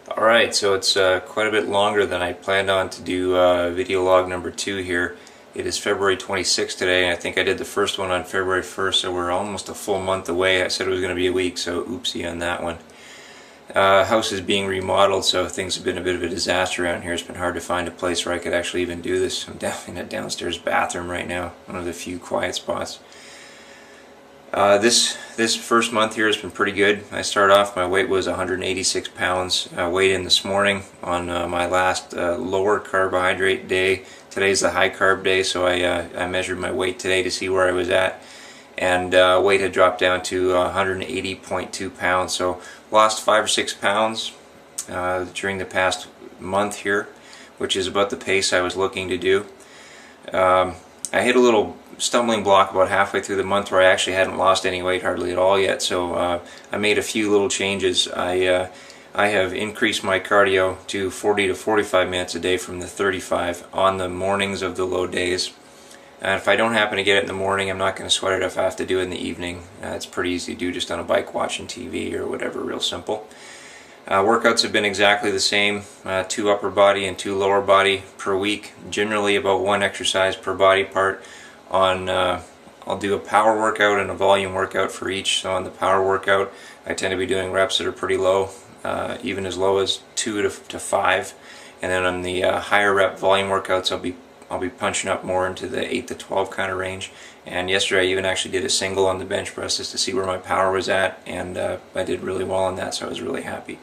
Alright, so it's quite a bit longer than I planned on to do video log number 2 here. It is February 26th today, and I think I did the first one on February 1st, so we're almost a full month away. I said it was going to be a week, so oopsie on that one. House is being remodeled, so things have been a bit of a disaster around here. It's been hard to find a place where I could actually even do this. I'm down in a downstairs bathroom right now, one of the few quiet spots. This first month here has been pretty good. I started off, my weight was 186 pounds. I weighed in this morning on my last lower carbohydrate day. Today's the high carb day, so I measured my weight today to see where I was at, and weight had dropped down to 180.2 pounds. So lost 5 or 6 pounds during the past month here, which is about the pace I was looking to do. I hit a little stumbling block about halfway through the month where I actually hadn't lost any weight hardly at all yet, so I made a few little changes. I have increased my cardio to 40 to 45 minutes a day from the 35 on the mornings of the low days. And if I don't happen to get it in the morning, I'm not going to sweat it if I have to do it in the evening. It's pretty easy to do just on a bike watching TV or whatever, real simple. Workouts have been exactly the same, 2 upper body and 2 lower body per week, generally about 1 exercise per body part. I'll do a power workout and a volume workout for each. So on the power workout, I tend to be doing reps that are pretty low, even as low as 2 to 5, and then on the higher rep volume workouts, I'll be punching up more into the 8 to 12 kind of range. And yesterday I even actually did a single on the bench press just to see where my power was at, and I did really well on that, so I was really happy.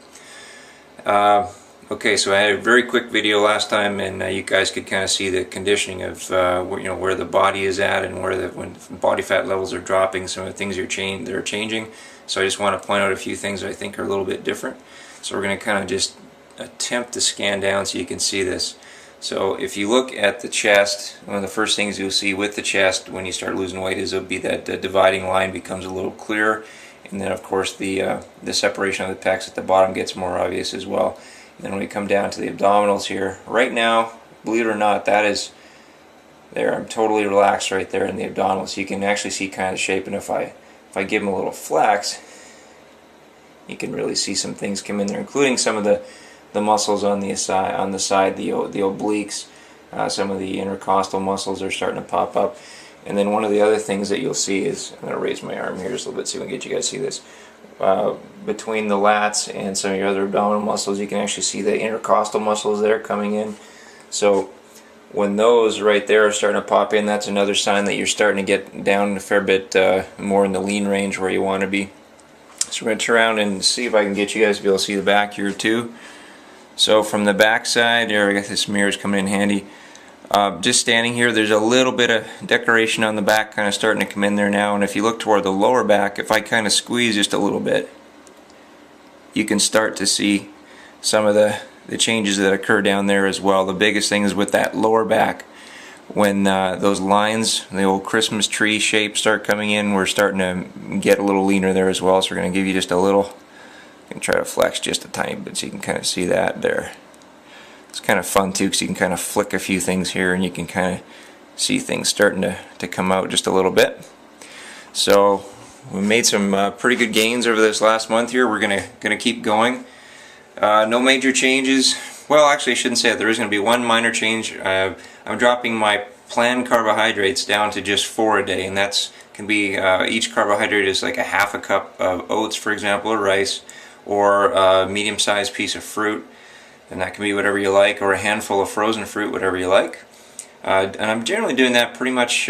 Okay, so I had a very quick video last time, and you guys could kind of see the conditioning of where the body is at, and when body fat levels are dropping, some of the things that are changing. So I just want to point out a few things that I think are a little bit different. So we're going to kind of just attempt to scan down so you can see this. So if you look at the chest, one of the first things you'll see with the chest when you start losing weight is it'll be that the dividing line becomes a little clearer, and then of course the separation of the pecs at the bottom gets more obvious as well. And then when we come down to the abdominals here, right now, believe it or not, that is there. I'm totally relaxed right there in the abdominals. You can actually see kind of the shape, and if I give them a little flex, you can really see some things come in there, including some of the muscles on the side, the obliques. Some of the intercostal muscles are starting to pop up. And then one of the other things that you'll see is, I'm going to raise my arm here just a little bit so we can get you guys to see this. Between the lats and some of your other abdominal muscles, you can actually see the intercostal muscles there coming in. So when those right there are starting to pop in, that's another sign that you're starting to get down a fair bit more in the lean range where you want to be. So we're going to turn around and see if I can get you guys to be able to see the back here too. So from the back side, there, I guess this mirror's coming in handy. Just standing here, there's a little bit of decoration on the back kind of starting to come in there now, and if you look toward the lower back, if I kind of squeeze just a little bit, you can start to see some of the changes that occur down there as well. The biggest thing is with that lower back, when those lines, the old Christmas tree shape start coming in, we're starting to get a little leaner there as well. So we're going to give you just a little, I can try to flex just a tiny bit so you can kind of see that there. It's kind of fun too, because you can kind of flick a few things here and you can kind of see things starting to come out just a little bit. So we made some pretty good gains over this last month here. We're gonna keep going. No major changes. Well, actually I shouldn't say that. There is going to be one minor change. I'm dropping my planned carbohydrates down to just 4 a day, and that's can be each carbohydrate is like a half a cup of oats, for example, or rice, or a medium-sized piece of fruit. And that can be whatever you like, or a handful of frozen fruit, whatever you like. And I'm generally doing that pretty much,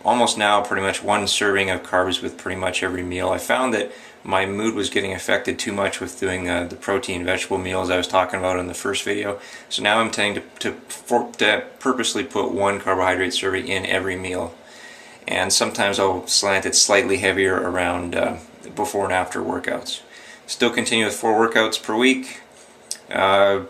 almost now, pretty much 1 serving of carbs with pretty much every meal. I found that my mood was getting affected too much with doing the protein vegetable meals I was talking about in the first video. So now I'm tending to purposely put 1 carbohydrate serving in every meal. And sometimes I'll slant it slightly heavier around before and after workouts. Still continue with 4 workouts per week. I'm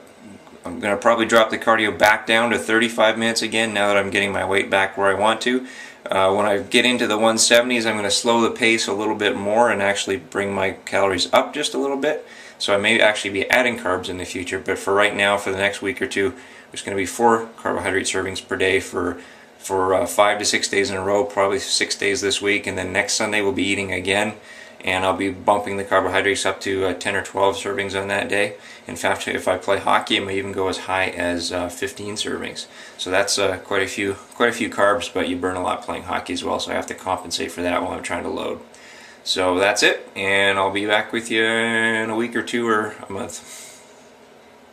going to probably drop the cardio back down to 35 minutes again now that I'm getting my weight back where I want to. When I get into the 170s, I'm going to slow the pace a little bit more and actually bring my calories up just a little bit. So I may actually be adding carbs in the future, but for right now, for the next week or two, there's going to be 4 carbohydrate servings per day for 5 to 6 days in a row, probably 6 days this week, and then next Sunday we'll be eating again. and I'll be bumping the carbohydrates up to 10 or 12 servings on that day. In fact, if I play hockey, I may even go as high as 15 servings. So that's quite a few carbs, but you burn a lot playing hockey as well, so I have to compensate for that while I'm trying to load. So that's it, and I'll be back with you in a week or two or a month.